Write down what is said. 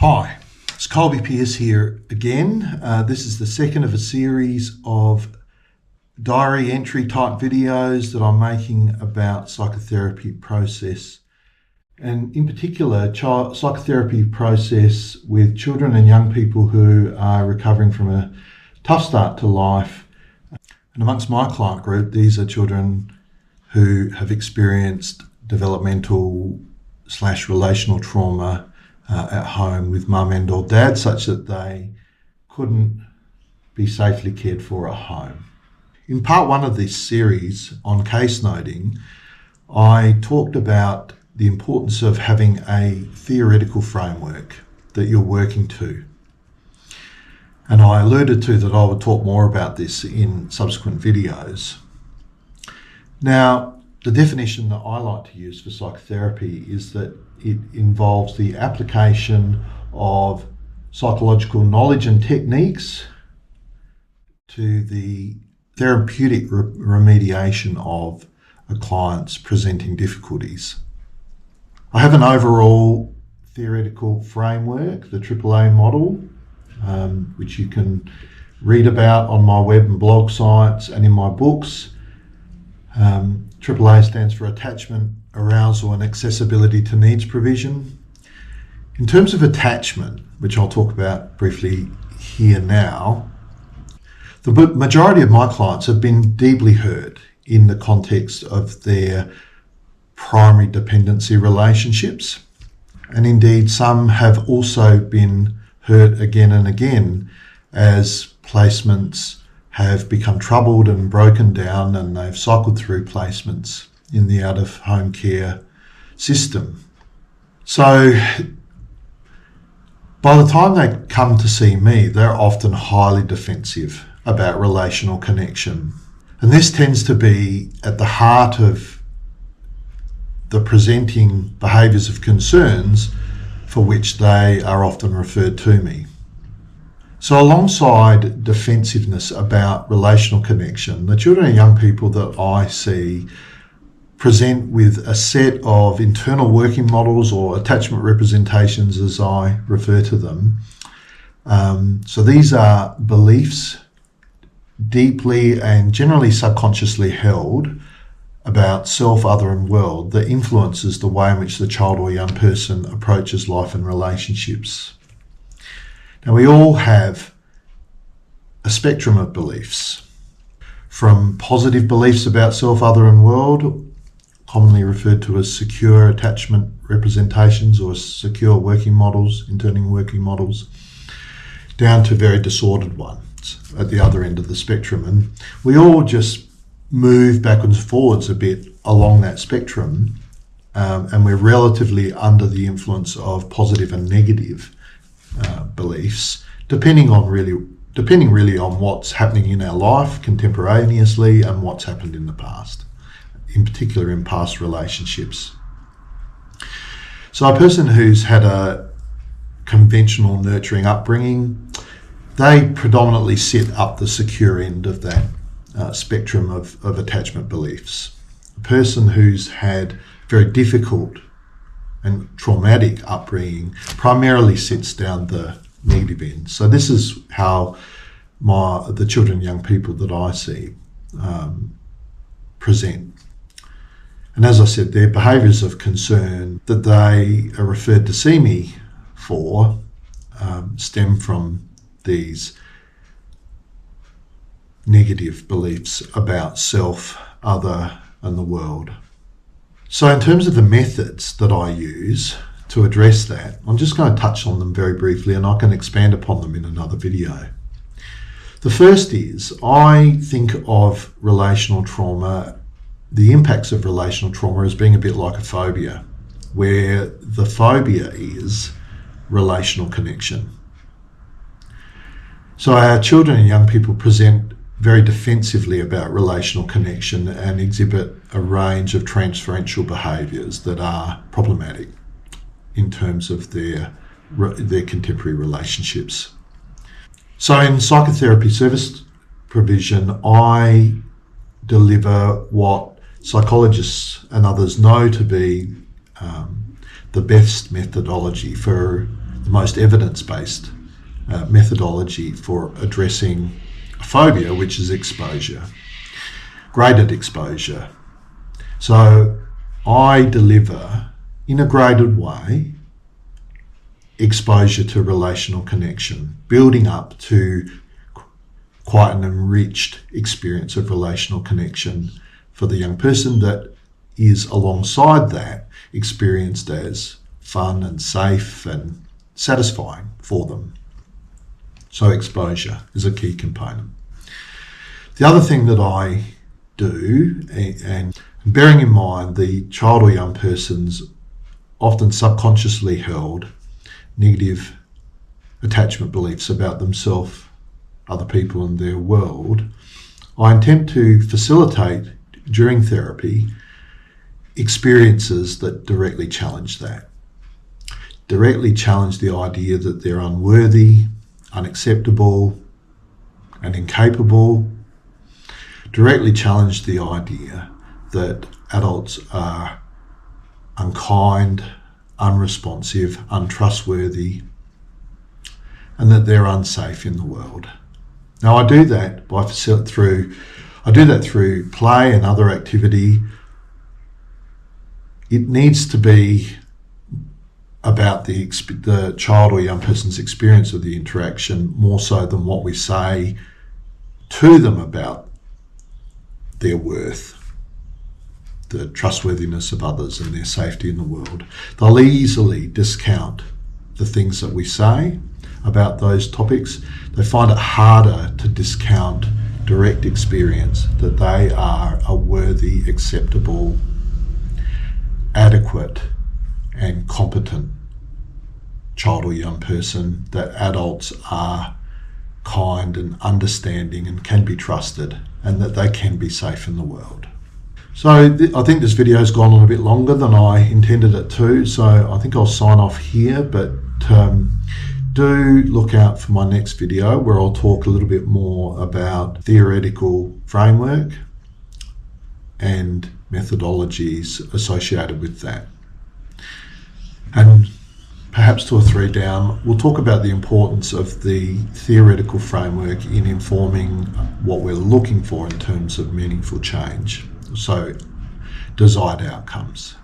Hi, it's Colby Pearce here again. This is the second of a series of diary entry type videos that I'm making about psychotherapy process, and in particular psychotherapy process with children and young people who are recovering from a tough start to life. And amongst my client group, these are children who have experienced developmental/relational trauma at home with mum and or dad, such that they couldn't be safely cared for at home. In part one of this series on case noting, I talked about the importance of having a theoretical framework that you're working to. And I alluded to that I would talk more about this in subsequent videos. Now, the definition that I like to use for psychotherapy is that it involves the application of psychological knowledge and techniques to the therapeutic remediation of a client's presenting difficulties. I have an overall theoretical framework, the AAA model, which you can read about on my web and blog sites and in my books. AAA stands for attachment, arousal and accessibility to needs provision. In terms of attachment, which I'll talk about briefly here now, the majority of my clients have been deeply hurt in the context of their primary dependency relationships. And indeed, some have also been hurt again and again as placements have become troubled and broken down, and they've cycled through placements in the out-of-home care system. So by the time they come to see me, they're often highly defensive about relational connection. And this tends to be at the heart of the presenting behaviours of concerns for which they are often referred to me. So alongside defensiveness about relational connection, the children and young people that I see present with a set of internal working models or attachment representations, as I refer to them. So these are beliefs deeply and generally subconsciously held about self, other and world that influences the way in which the child or young person approaches life and relationships. Now, we all have a spectrum of beliefs, from positive beliefs about self, other and world, commonly referred to as secure attachment representations or secure working models, internal working models, down to very disordered ones at the other end of the spectrum. And we all just move backwards and forwards a bit along that spectrum, and we're relatively under the influence of positive and negative beliefs, depending really on what's happening in our life contemporaneously and what's happened in the past, in particular in past relationships. So a person who's had a conventional nurturing upbringing, they predominantly sit up the secure end of that spectrum of attachment beliefs. A person who's had very difficult and traumatic upbringing primarily sits down the negative end. So this is how the children and young people that I see present. And as I said, their behaviours of concern that they are referred to see me for stem from these negative beliefs about self, other and the world. So in terms of the methods that I use to address that, I'm just going to touch on them very briefly, and I can expand upon them in another video. The first is, I think of relational trauma, the impacts of relational trauma, as being a bit like a phobia, where the phobia is relational connection. So our children and young people present very defensively about relational connection and exhibit a range of transferential behaviours that are problematic in terms of their contemporary relationships. So in psychotherapy service provision, I deliver what psychologists and others know to be the best methodology for the most evidence-based methodology for addressing a phobia, which is exposure, graded exposure. So I deliver, in a graded way, exposure to relational connection, building up to quite an enriched experience of relational connection for the young person that is alongside that experienced as fun and safe and satisfying for them. So exposure is a key component. The other thing that I do, and bearing in mind the child or young person's often subconsciously held negative attachment beliefs about themselves, other people and their world, I attempt to facilitate during therapy experiences that directly challenge that. Directly challenge the idea that they're unworthy, unacceptable, and incapable. Directly challenge the idea that adults are unkind, unresponsive, untrustworthy, and that they're unsafe in the world. Now I do that through play and other activity. It needs to be about the child or young person's experience of the interaction more so than what we say to them about their worth, the trustworthiness of others and their safety in the world. They'll easily discount the things that we say about those topics. They find it harder to discount direct experience that they are a worthy, acceptable, adequate and competent child or young person, that adults are kind and understanding and can be trusted, and that they can be safe in the world. So I think this video has gone on a bit longer than I intended it to, so I think I'll sign off here, but do look out for my next video where I'll talk a little bit more about theoretical framework and methodologies associated with that. And perhaps 2 or 3 down, we'll talk about the importance of the theoretical framework in informing what we're looking for in terms of meaningful change, so desired outcomes.